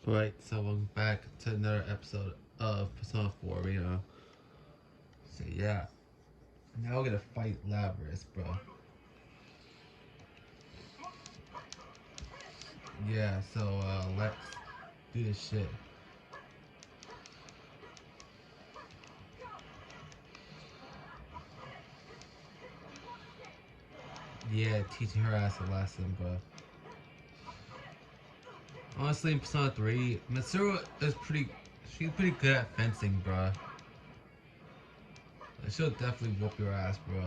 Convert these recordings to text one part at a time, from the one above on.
Alright, so welcome back to another episode of Persona 4 Arena. So yeah, now we're gonna fight Labrys, bro. Yeah, so let's do this shit. Yeah, teaching her ass a lesson, bro. Honestly, in Persona 3, Mitsuru is she's pretty good at fencing, bro. She'll definitely whoop your ass, bro.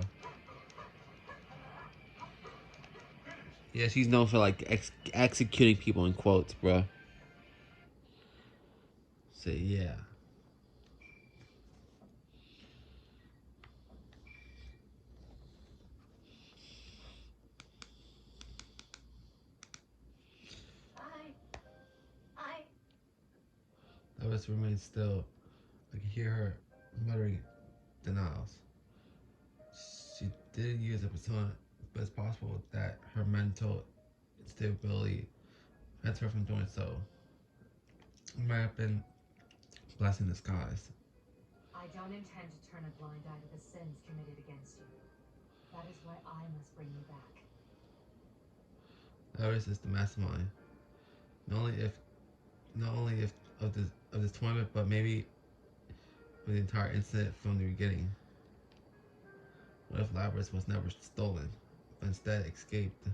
Yeah, she's known for like executing people in quotes, bro. So yeah. Labrys remains still. I can hear her muttering denials. She did use a persona, but it's possible that her mental instability prevents her from doing so. It might have been a blessing in disguise. I don't intend to turn a blind eye to the sins committed against you. That is why I must bring you back. Labrys is the mastermind. Not only if not only if of this tournament, but maybe of the entire incident from the beginning. What if Labrys was never stolen, but instead escaped?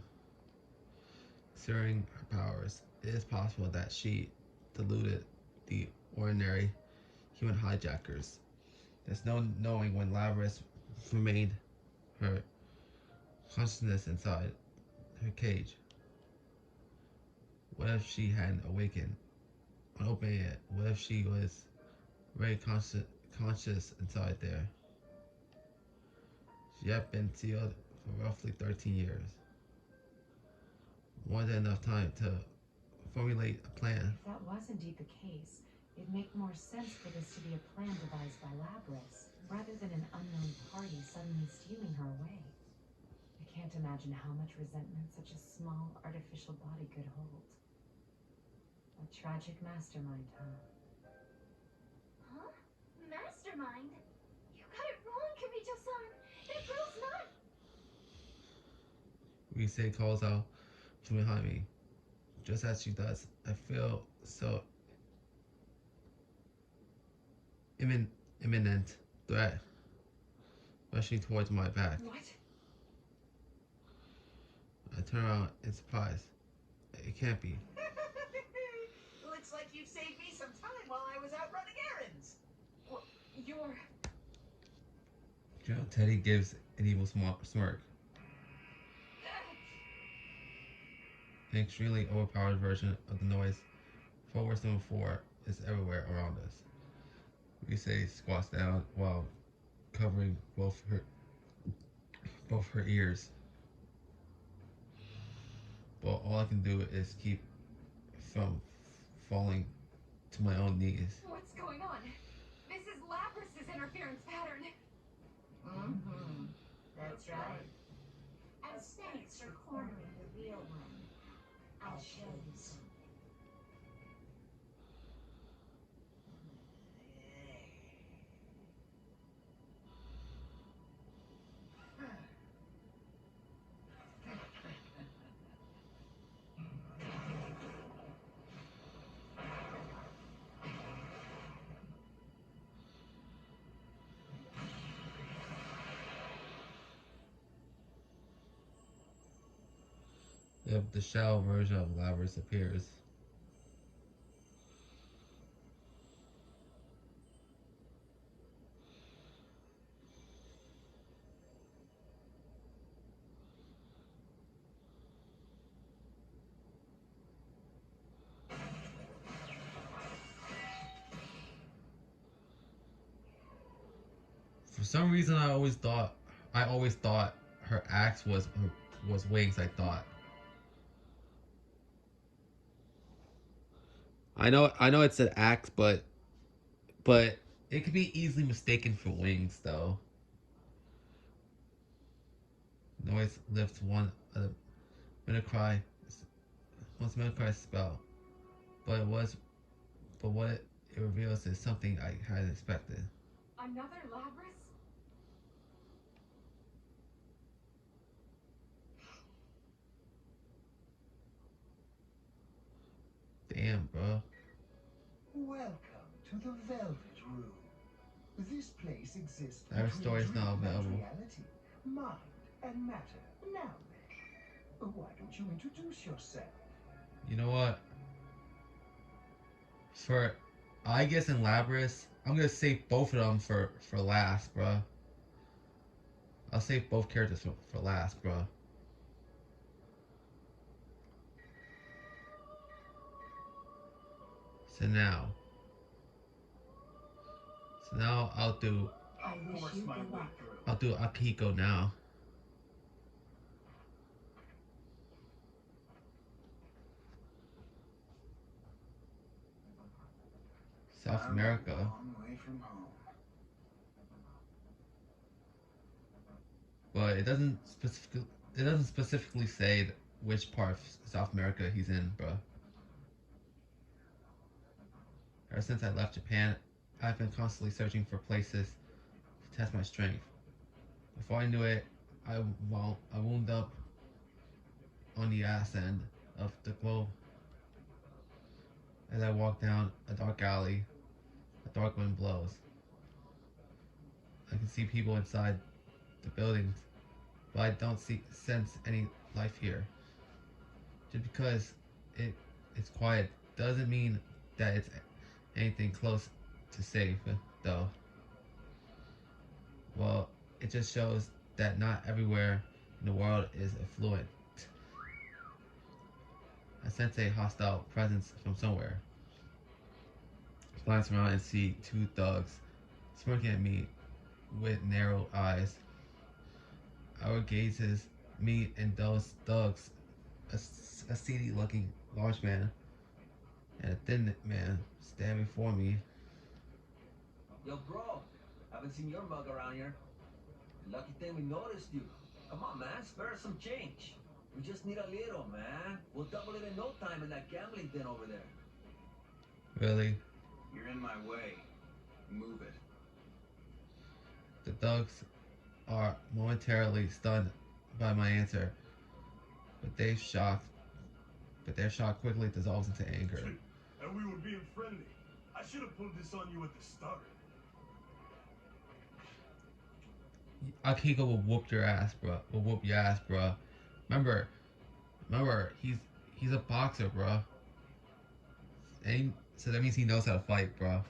Considering her powers, it is possible that she deluded the ordinary human hijackers. There's no knowing when Labrys remained her consciousness inside her cage. What if she hadn't awakened on opening it? What if she was very conscious inside there? She had been sealed for roughly 13 years. More than enough time to formulate a plan. If that was indeed the case, it'd make more sense for this to be a plan devised by Labrys, rather than an unknown party suddenly stealing her away. I can't imagine how much resentment such a small, artificial body could hold. A tragic mastermind, huh? Huh? Mastermind? You got it wrong, Kirito-san. That girl's not. Rise calls out from behind me. Just as she does, I feel so imminent threat rushing towards my back. What? I turn around in surprise. It can't be. Looks like you saved me some time while I was out running errands. Well, you're... Teddy gives an evil smirk. An extremely overpowered version of the noise far worse than before is everywhere around us. Rise squats down while covering both her ears. But all I can do is keep from falling to my own knees. What's going on? This is Labrys' interference pattern. Mm-hmm. That's right. As thanks for cornering the real one, I'll show you something. The shell version of Labrys appears. For some reason, I always thought her axe was wings. I thought. I know it's an axe, but it could be easily mistaken for wings, though. Noise lifts one Minotaur spell, but it was but what it reveals is something I hadn't expected. Another Labrys? Damn, bro. Welcome to the Velvet Room. This place exists Our between story's dream not and available. reality, mind and matter. Now then, why don't you introduce yourself? You know what? For Aegis and Labrys, I'm gonna save both of them for last, bro. I'll save both characters for last, bro. So now I'll do I wish Force you my good way luck. through. I'll do Akiko now. South I'm America. a long way from home. But it doesn't specifically say which part of South America he's in, bro. Ever since I left Japan, I've been constantly searching for places to test my strength. Before I knew it, I wound up on the ass end of the globe. As I walked down a dark alley, a dark wind blows. I can see people inside the buildings, but I don't sense any life here. Just because it's quiet doesn't mean that it's anything close to safe, though. Well, it just shows that not everywhere in the world is affluent. I sense a hostile presence from somewhere. Glance around and see two thugs smirking at me with narrow eyes. Our gazes meet, and those thugs, a seedy-looking large man and a thin man, stand before me. Yo, bro, haven't seen your mug around here. Lucky thing we noticed you. Come on, man, spare us some change. We just need a little, man. We'll double it in no time in that gambling den over there. Really? You're in my way. Move it. The thugs are momentarily stunned by my answer, but their shock quickly dissolves into anger. And we were being friendly. I should have pulled this on you at the start. Akiko will whoop your ass, bro. Will whoop your ass, bro. Remember, he's a boxer, bro. And so that means he knows how to fight, bro.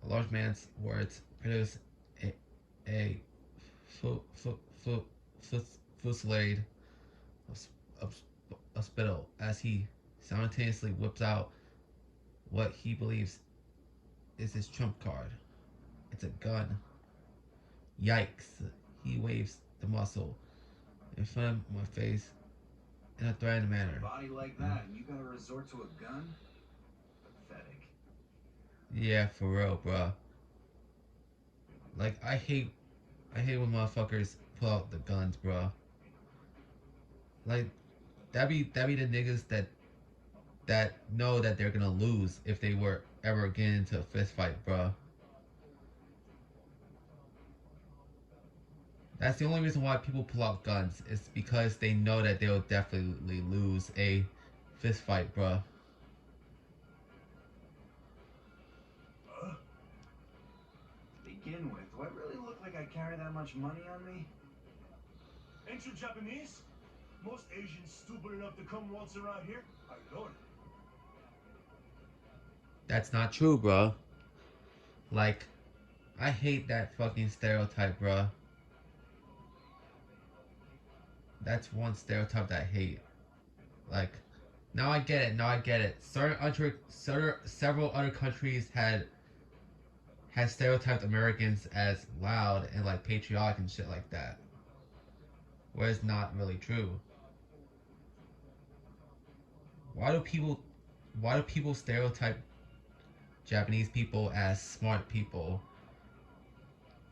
A large man's words produce a fusillade of spittle as he simultaneously whips out what he believes is his trump card. It's a gun. Yikes. He waves the muzzle in front of my face in a threatening manner. Body like that, and you gotta resort to a gun? Pathetic. Yeah, for real, bro. Like, I hate when motherfuckers pull out the guns, bro. Like, that be the niggas that know that they're gonna lose if they were ever get into a fist fight, bro. That's the only reason why people pull out guns. Is because they know that they'll definitely lose a fist fight, bro. Begin with, do I really look like I carry that much money on me? Ain't you Japanese? Most Asians stupid enough to come once around here? I know it. That's not true, bro. Like, I hate that fucking stereotype, bro. That's one stereotype that I hate. Like, now I get it. Several other countries had stereotyped Americans as loud and like patriotic and shit like that. Whereas not really true. Why do people stereotype Japanese people as smart people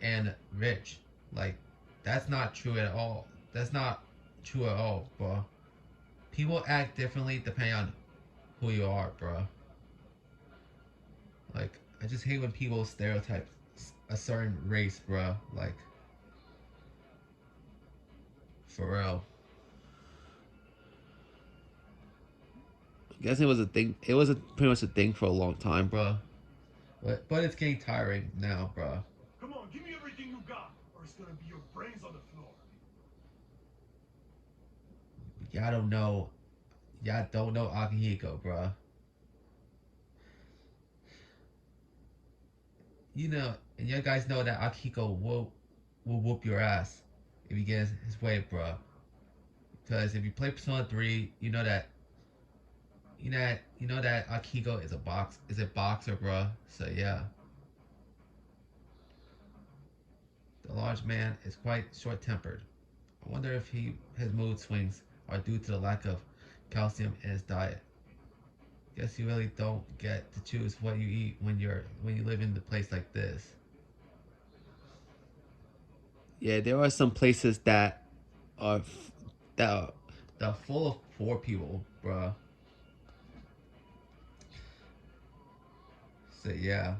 and rich? Like, that's not true at all. That's not true at all, bro. People act differently depending on who you are, bruh. Like, I just hate when people stereotype a certain race, bruh. Like, for real. I guess it was a thing. It was pretty much a thing for a long time, bruh. But it's getting tiring now, bruh. Come on, give me everything you got, or it's gonna be your brains on the floor. Y'all don't know. Y'all don't know Akihiko, bruh. You know, and you guys know that Akihiko will whoop your ass if you get his way, bruh. Because if you play Persona 3, you know that Akihiko is a boxer, bruh. So yeah. The large man is quite short-tempered. I wonder if his mood swings are due to the lack of calcium in his diet. Guess you really don't get to choose what you eat when you live in a place like this. Yeah, there are some places that are that are full of poor people, bruh. So yeah,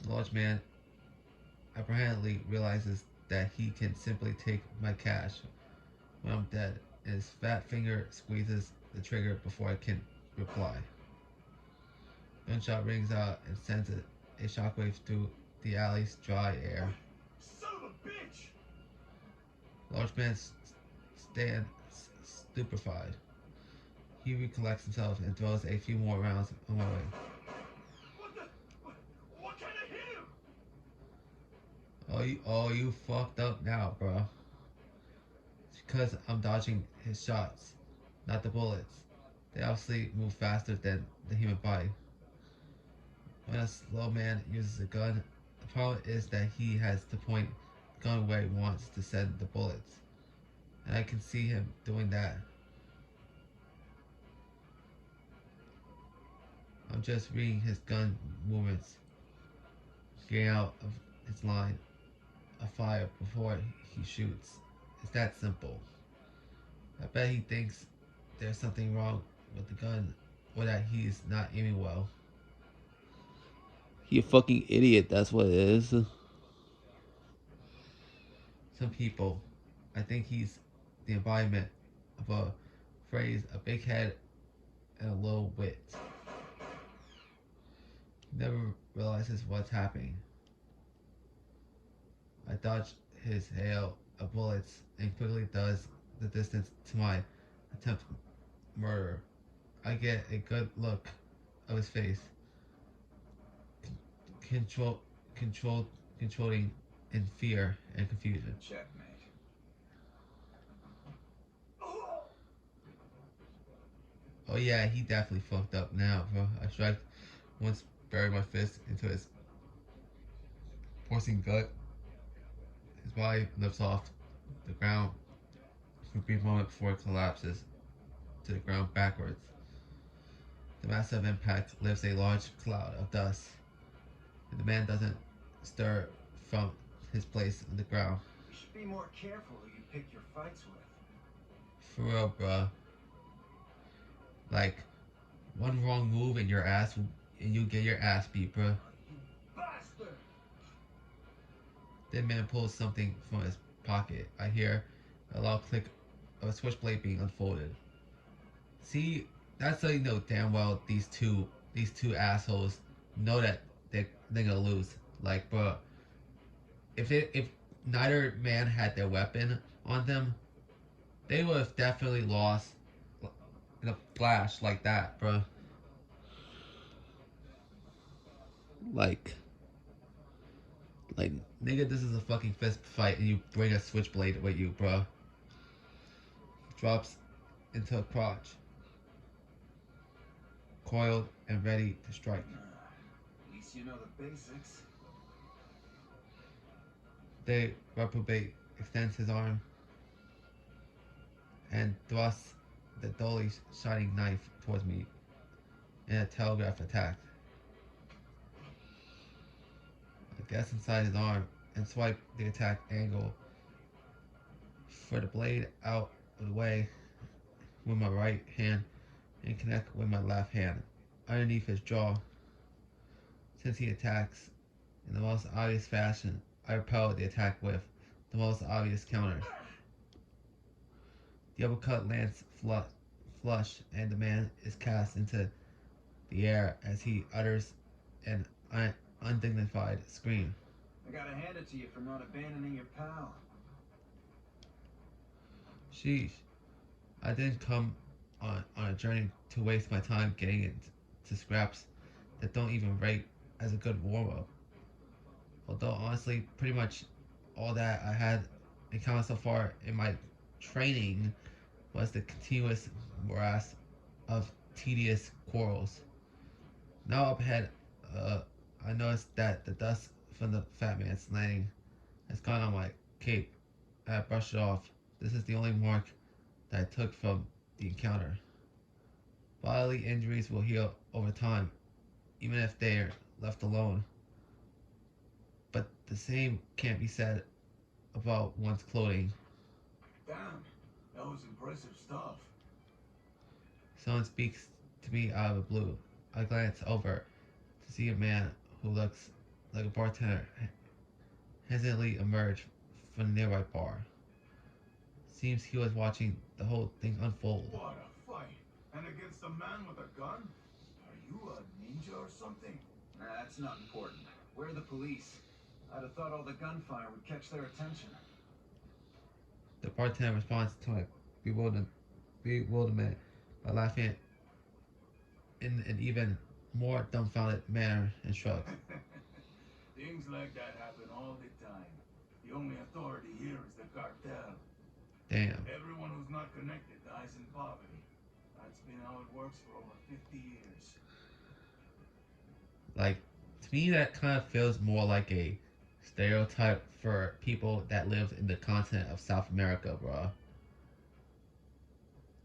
the large man apparently realizes that he can simply take my cash when I'm dead, and his fat finger squeezes the trigger before I can reply. Gunshot rings out and sends a shockwave through the alley's dry air. Son of a bitch! Large man stands stupefied. He recollects himself and throws a few more rounds on my way. What the? What kind of hit him? Oh, you fucked up now, bro. It's because I'm dodging his shots, not the bullets. They obviously move faster than the human body. When a slow man uses a gun, the problem is that he has to point the gun where he wants to send the bullets. And I can see him doing that. I'm just reading his gun movements, getting out of his line of fire before he shoots. It's that simple. I bet he thinks there's something wrong with the gun or that he's not aiming well. He a fucking idiot, that's what it is. Some people, I think he's the embodiment of a phrase, a big head and a low wit. He never realizes what's happening. I dodge his hail of bullets and quickly does the distance to my attempted murder. I get a good look of his face, controlling in fear and confusion. Checkmate. Oh yeah, he definitely fucked up now, bro. I strike once, buried my fist into his porcine gut. His body lifts off the ground for a brief moment before it collapses to the ground backwards. The massive impact lifts a large cloud of dust, and the man doesn't stir from his place on the ground. You should be more careful who you pick your fights with. For real, bruh. Like, one wrong move and you get your ass beat, bruh. You bastard! Then man pulls something from his pocket. I hear a loud click of a switchblade being unfolded. See, that's how you know damn well these two assholes know that they're gonna lose. Like, bro, if neither man had their weapon on them, they would have definitely lost in a flash like that, bro. Like, nigga, this is a fucking fist fight, and you bring a switchblade with you, bro. He drops into a crotch, coiled and ready to strike. At least you know the basics. The reprobate extends his arm and thrusts the dully shining knife towards me in a telegraph attack. I guess inside his arm and swipe the attack angle for the blade out of the way with my right hand and connect with my left hand underneath his jaw. Since he attacks in the most obvious fashion, I repel the attack with the most obvious counter. The uppercut lands flush, and the man is cast into the air as he utters an undignified scream. I gotta hand it to you for not abandoning your pal. Sheesh. I didn't come on a journey to waste my time getting into scraps that don't even rate as a good warm-up. Although honestly, pretty much all that I had encountered so far in my training was the continuous morass of tedious quarrels. Now up ahead, I noticed that the dust from the fat man's landing has gone on my cape. I brushed it off. This is the only mark that I took from the encounter. Bodily injuries will heal over time, even if they are left alone. But the same can't be said about one's clothing. Damn, that was impressive stuff. Someone speaks to me out of the blue. I glance over to see a man who looks like a bartender hesitantly emerge from the nearby bar. Seems he was watching the whole thing unfold. What a fight! And against a man with a gun? Are you a ninja or something? Nah, that's not important. Where are the police? I'd have thought all the gunfire would catch their attention. The bartender responds to my bewilderment by laughing in an even more dumbfounded manner and shrugs. Things like that happen all the time. The only authority here is the cartel. Damn. Everyone who's not connected dies in poverty. That's been how it works for over 50 years. Like, to me, that kind of feels more like a stereotype for people that live in the continent of South America, bro.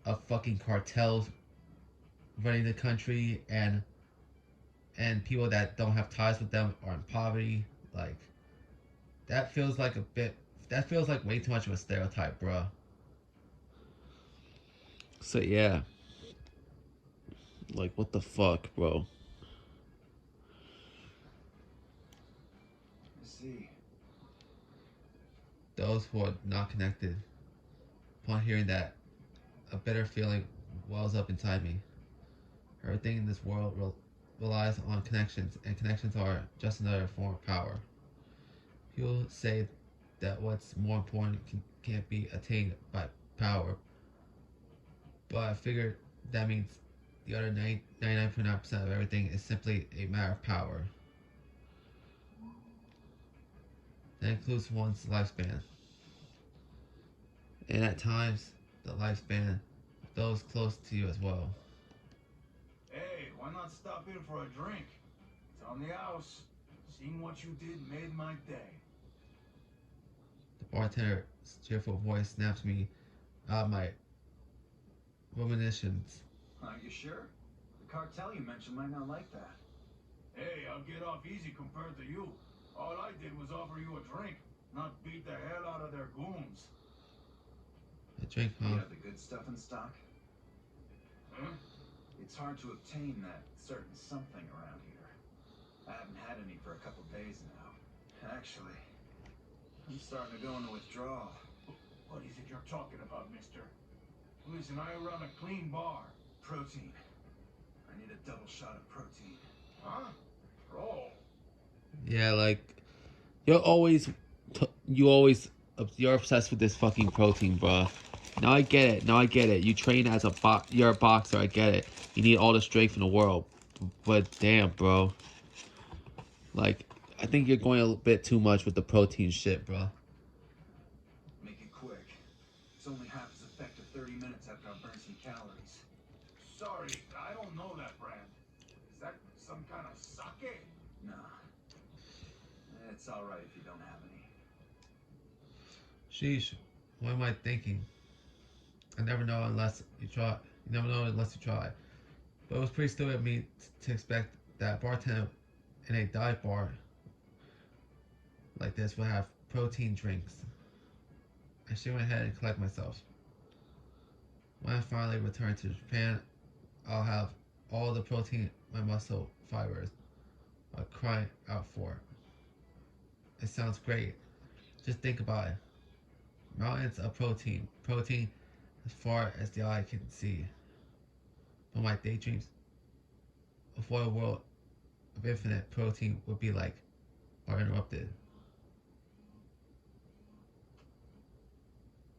Of fucking cartels running the country, and people that don't have ties with them are in poverty. Like, that feels like way too much of a stereotype, bro. So yeah, like, what the fuck, bro? I see. Those who are not connected, upon hearing that, a bitter feeling wells up inside me. Everything in this world relies on connections, and connections are just another form of power. People say that what's more important can't be attained by power, but I figured that means the other 99.9% of everything is simply a matter of power. That includes one's lifespan, and at times, the lifespan of those close to you as well. Hey, why not stop in for a drink? It's on the house. Seeing what you did made my day. The bartender's cheerful voice snaps me out of my ruminations. Are you sure? The cartel you mentioned might not like that. Hey, I'll get off easy compared to you. All I did was offer you a drink, not beat the hell out of their goons. A drink, You huh? have the good stuff in stock? Huh? It's hard to obtain that certain something around here. I haven't had any for a couple days now. Actually, I'm starting to go into withdrawal. What is it you're talking about, mister? Listen, I run a clean bar. Protein. I need a double shot of protein. Huh? Bro. Yeah, like, you're obsessed with this fucking protein, bro. Now I get it. You train as you're a boxer. I get it. You need all the strength in the world, but damn, bro. Like, I think you're going a bit too much with the protein shit, bro. Make it quick. It's only half as effective 30 minutes after I burn some calories. Sorry, I don't know that brand. Is that some kind of sake? Nah. It's alright if you don't have any. Sheesh, what am I thinking? I never know unless you try. You never know unless you try. But it was pretty stupid of me to expect that bartender in a dive bar like this would have protein drinks. I should went ahead and collect myself. When I finally return to Japan, I'll have all the protein my muscle fibers are crying out for. It sounds great. Just think about it. Mountains of protein. Protein as far as the eye can see. But my daydreams of what a world of infinite protein would be like are interrupted.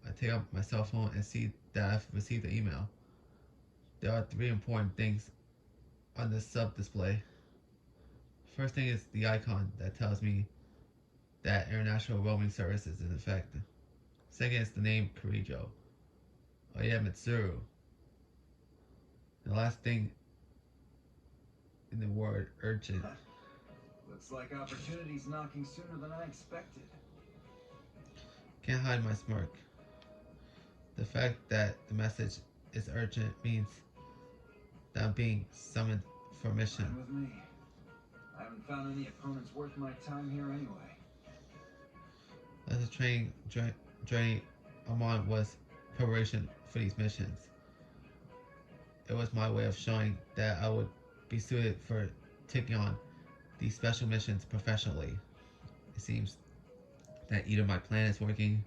I take out my cell phone and see that I've received an email. There are 3 important things on the sub display. First thing is the icon that tells me that international roaming service is in effect. Second is the name Kirijo. Oh yeah, Mitsuru. The last thing in the word urgent. Looks like opportunity's knocking sooner than I expected. Can't hide my smirk. The fact that the message is urgent means that I'm being summoned for a mission. Fine with me. I haven't found any opponents worth my time here anyway. As a training journey I'm on was preparation for these missions. It was my way of showing that I would be suited for taking on these special missions professionally. It seems that either my plan is working,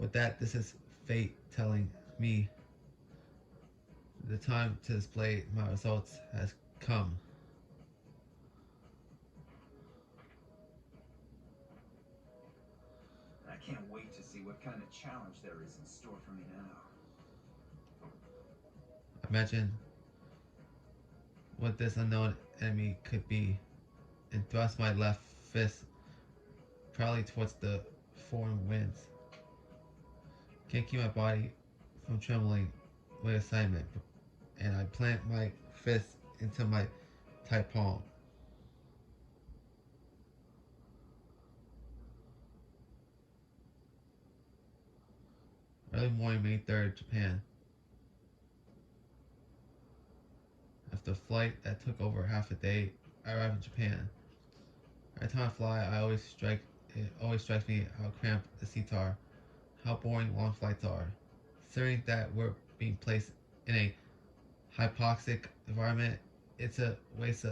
or that this is fate telling me the time to display my results has come. I can't wait to see what kind of challenge there is in store for me now. Imagine what this unknown enemy could be, and thrust my left fist proudly towards the foreign winds. Can't keep my body from trembling with excitement, and I plant my fist into my tight palm. Early morning, May 3rd, Japan. After a flight that took over half a day, I arrived in Japan. Every time I fly, it always strikes me how cramped the seats are, how boring long flights are. Considering that we're being placed in a hypoxic environment, it's a waste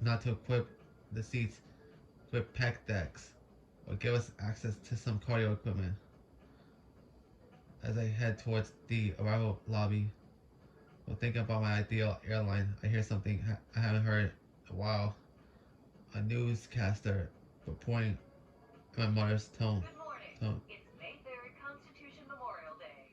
not to equip the seats with pack decks or give us access to some cardio equipment. As I head towards the arrival lobby, while thinking about my ideal airline, I hear something I haven't heard in a while. A newscaster reporting in my mother's tone. Good morning. It's May 3rd, Constitution Memorial Day.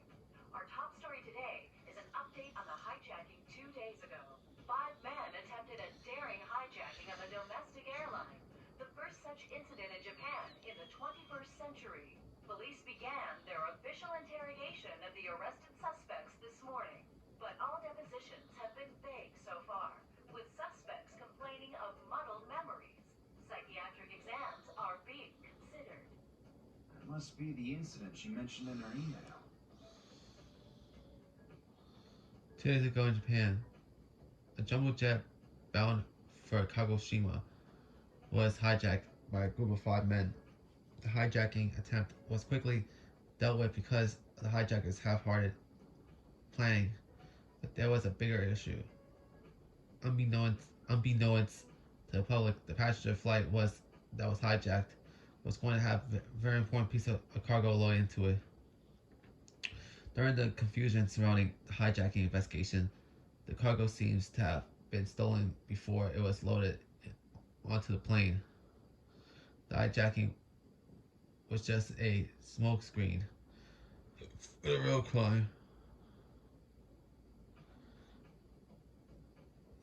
Our top story today is an update on the hijacking 2 days ago. 5 men attempted a daring hijacking of a domestic airline, the first such incident in Japan in the 21st century. Police began their official interrogation of the arrested suspects this morning, but all depositions have been vague so far, with suspects complaining of muddled memories. Psychiatric exams are being considered. That must be the incident she mentioned in her email. 2 days ago in Japan, a jumbo jet bound for Kagoshima was hijacked by a group of 5 men. The hijacking attempt was quickly dealt with because of the hijackers' half-hearted planning, but there was a bigger issue. Unbeknownst to the public, the passenger flight that was hijacked was going to have a very important piece of cargo loaded into it. During the confusion surrounding the hijacking investigation, the cargo seems to have been stolen before it was loaded onto the plane. The hijacking was just a smokescreen for the real crime.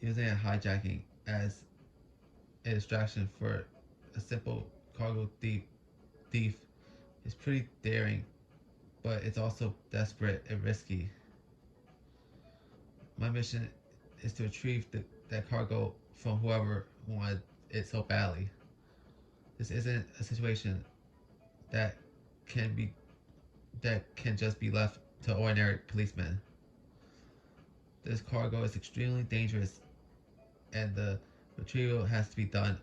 Using a hijacking as a distraction for a simple cargo thief is pretty daring, but it's also desperate and risky. My mission is to retrieve that cargo from whoever wanted it so badly. This isn't a situation that can just be left to ordinary policemen. This cargo is extremely dangerous, and the retrieval has to be done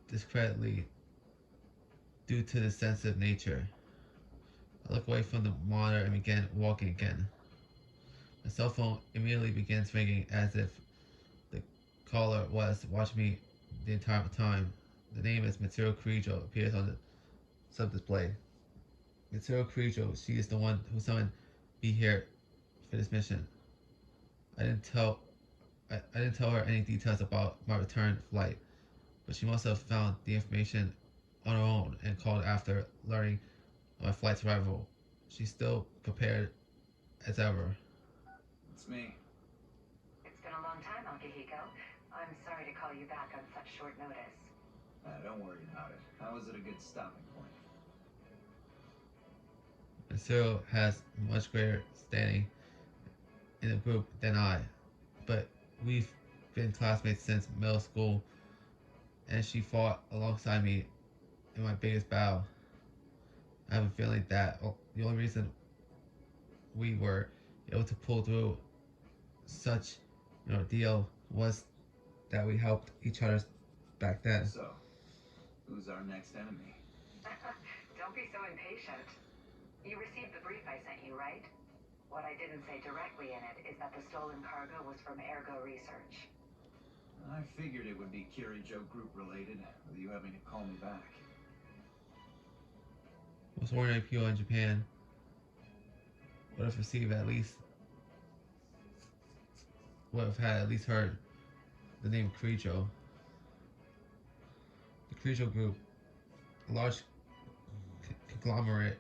discreetly due to the sensitive nature. I look away from the monitor and began walking again. The cell phone immediately begins ringing as if the caller was watching me the entire time. The name is Mitsuru Kirijo appears on the sub-display. Mitsuru Kirijo, she is the one who summoned me here for this mission. I didn't tell her any details about my return flight, but she must have found the information on her own and called after learning of my flight's arrival. She's still prepared as ever. It's me. It's been a long time, Akihiko. I'm sorry to call you back on such short notice. Don't worry about it. How is it a good stopping point? Mitsuru has much greater standing in the group than I, but we've been classmates since middle school, and she fought alongside me in my biggest battle. I have a feeling that the only reason we were able to pull through such deal was that we helped each other back then. So, who's our next enemy? Don't be so impatient. You received the brief I sent you, right? What I didn't say directly in it is that the stolen cargo was from Ergo Research. I figured it would be Kirijo Group related, with you having to call me back. Most ordinary people in Japan would have received at least heard the name Kirijo. The Kirijo Group, a large conglomerate,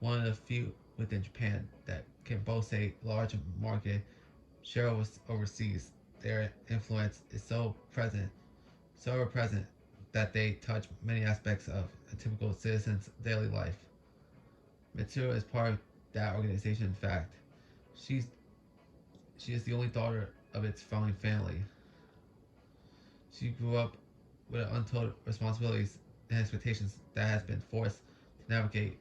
one of the few within Japan that can boast a large market share overseas. Their influence is so ever present, that they touch many aspects of a typical citizen's daily life. Mitsuru is part of that organization. In fact, she is the only daughter of its founding family. She grew up with untold responsibilities and expectations that has been forced to navigate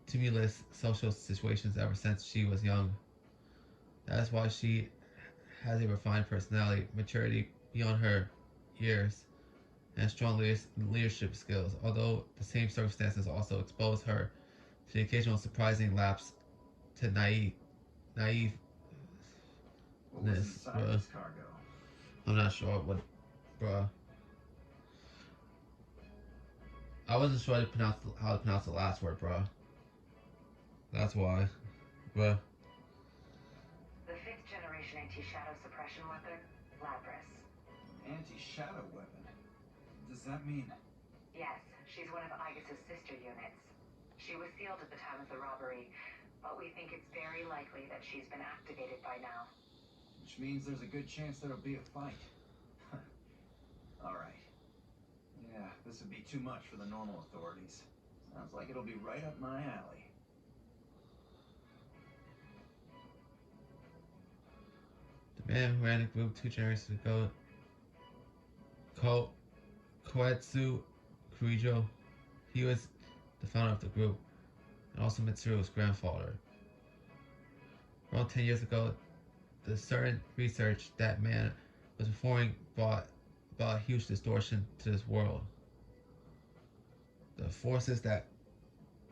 tumultuous social situations ever since she was young. That is why she has a refined personality, maturity beyond her years, and strong leadership skills, although the same circumstances also expose her to the occasional surprising lapse to naive. What was inside this cargo? I'm not sure what, bruh. I wasn't sure how to pronounce the last word, bruh. That's why, bruh. The 5th generation anti-shadow suppression weapon, Labris. Anti-shadow weapon? Does that mean? Yes, she's one of Aigis' sister units. She was sealed at the time of the robbery, but we think it's very likely that she's been activated by now. Which means there's a good chance there'll be a fight. Alright. Yeah, this would be too much for the normal authorities. Sounds like it'll be right up my alley. The man who ran the group 2 generations ago, Koetsu Kirijo, he was the founder of the group, and also Mitsuru's grandfather. Around 10 years ago, the certain research that man was performing brought about huge distortion to this world. The forces that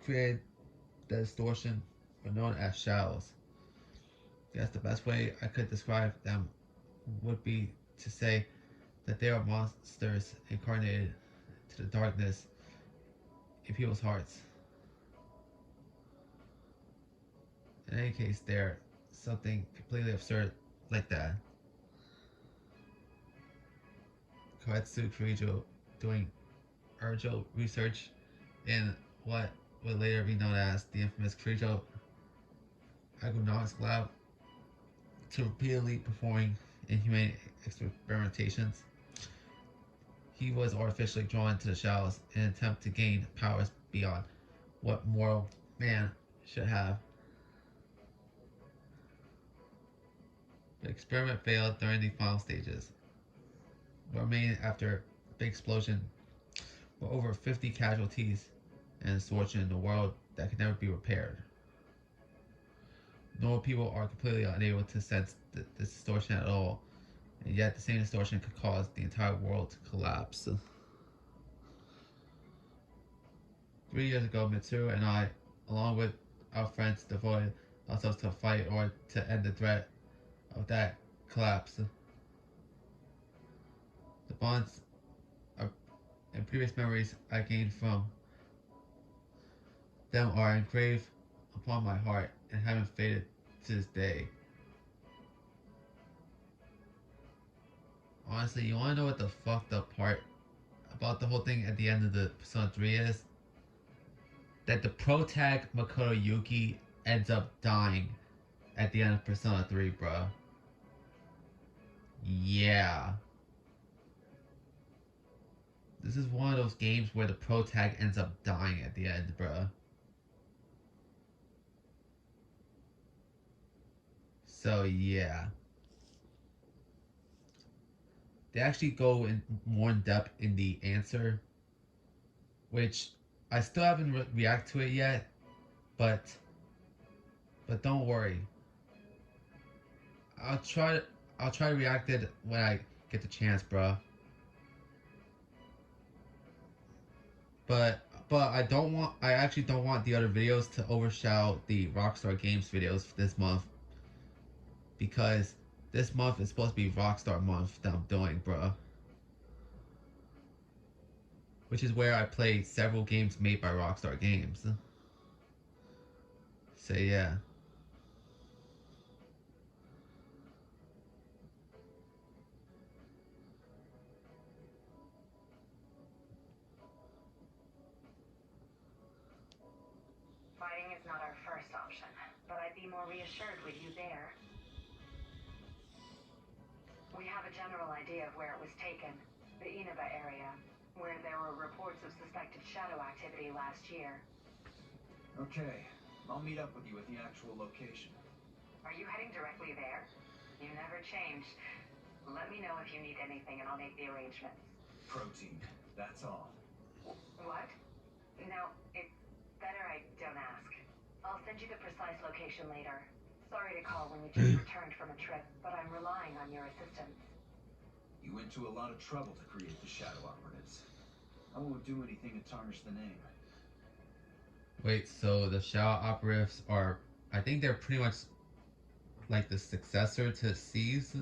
created the distortion are known as shadows. I guess the best way I could describe them would be to say that they are monsters incarnated to the darkness in people's hearts. In any case, they're something completely absurd like that. Koetsu Kirijo doing Ergo research in what would later be known as the infamous Kirijo Ergonomics Lab, to repeatedly performing inhumane experimentations. He was artificially drawn to the shadows in an attempt to gain powers beyond what mortal man should have. The experiment failed during the final stages. What remained after a big explosion were over 50 casualties and distortion in the world that could never be repaired. Normal people are completely unable to sense this distortion at all, and yet the same distortion could cause the entire world to collapse. 3 years ago, Mitsuru and I, along with our friends, devoted ourselves to fight or to end the threat of that collapse. The bonds and previous memories I gained from them are engraved upon my heart and haven't faded to this day. Honestly, you wanna know what the fucked up part about the whole thing at the end of the Persona 3 is? That the pro tag Makoto Yuki ends up dying at the end of Persona 3, bruh. Yeah. This is one of those games where the pro tag ends up dying at the end, bruh. So yeah. They actually go in more in depth in the answer, which I still haven't react to it yet, but don't worry. I'll try to react it when I get the chance, bruh. But I actually don't want the other videos to overshadow the Rockstar Games videos for this month, because this month is supposed to be Rockstar month that I'm doing, bruh. Which is where I play several games made by Rockstar Games. So yeah. Fighting is not our first option, but I'd be more reassured with you there. We have a general idea of where it was taken, the Inaba area, where there were reports of suspected shadow activity last year. Okay, I'll meet up with you at the actual location. Are you heading directly there? You never change. Let me know if you need anything and I'll make the arrangements. Protein, that's all. What? No, it's better I don't ask. I'll send you the precise location later. Sorry to call when you just returned from a trip, but I'm relying on your assistance. You went to a lot of trouble to create the Shadow Operatives. I won't do anything to tarnish the name. Wait, so the Shadow Operatives are, I think they're pretty much like the successor to C's?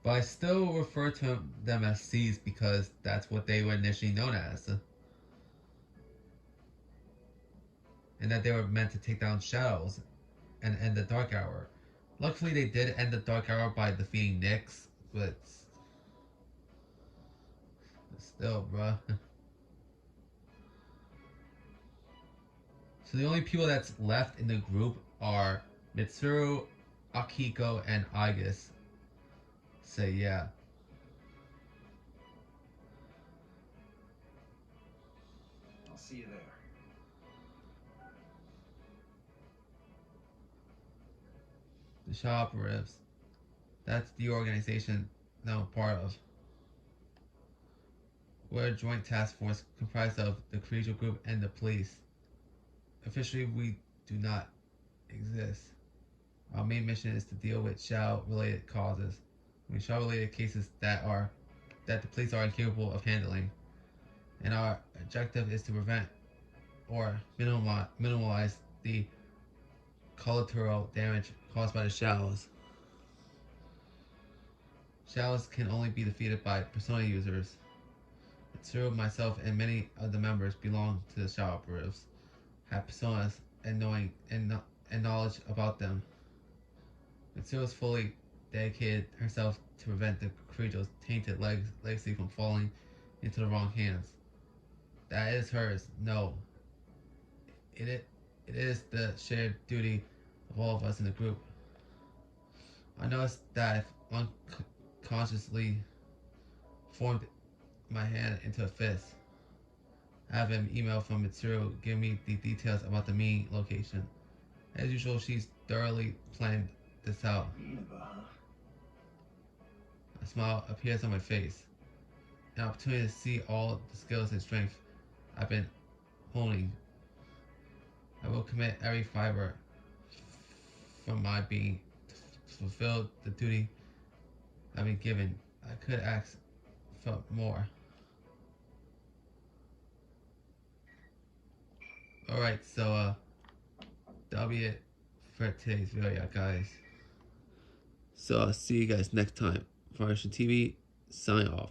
But I still refer to them as C's because that's what they were initially known as. And that they were meant to take down shadows and end the Dark Hour. Luckily they did end the Dark Hour by defeating Nyx, but still, bruh. So the only people that's left in the group are Mitsuru, Akiko, and Aigis. So yeah. I'll see you there. The Shadow Operatives. That's the organization that I'm part of. We're a joint task force comprised of the Creature Group and the police. Officially, we do not exist. Our main mission is to deal with shadow-related causes. Shadow-related cases that the police are incapable of handling. And our objective is to prevent or minimize the collateral damage caused by the shadows. Shadows can only be defeated by Persona users. Mitsuru, myself, and many of the members belong to the Shadow Operatives, have personas and knowledge about them. Mitsuru has fully dedicated herself to prevent the Kirijo's tainted legacy from falling into the wrong hands. That is hers. No. It is the shared duty of all of us in the group. I noticed that I've unconsciously formed my hand into a fist. I have an email from Mitsuru giving me the details about the meeting location. As usual, she's thoroughly planned this out. A smile appears on my face. An opportunity to see all the skills and strength I've been honing. I will commit every fiber from my being to fulfill the duty I've been given. I could ask for more. Alright, so that'll be it for today's video, guys. So I'll see you guys next time. Varshan TV, sign off.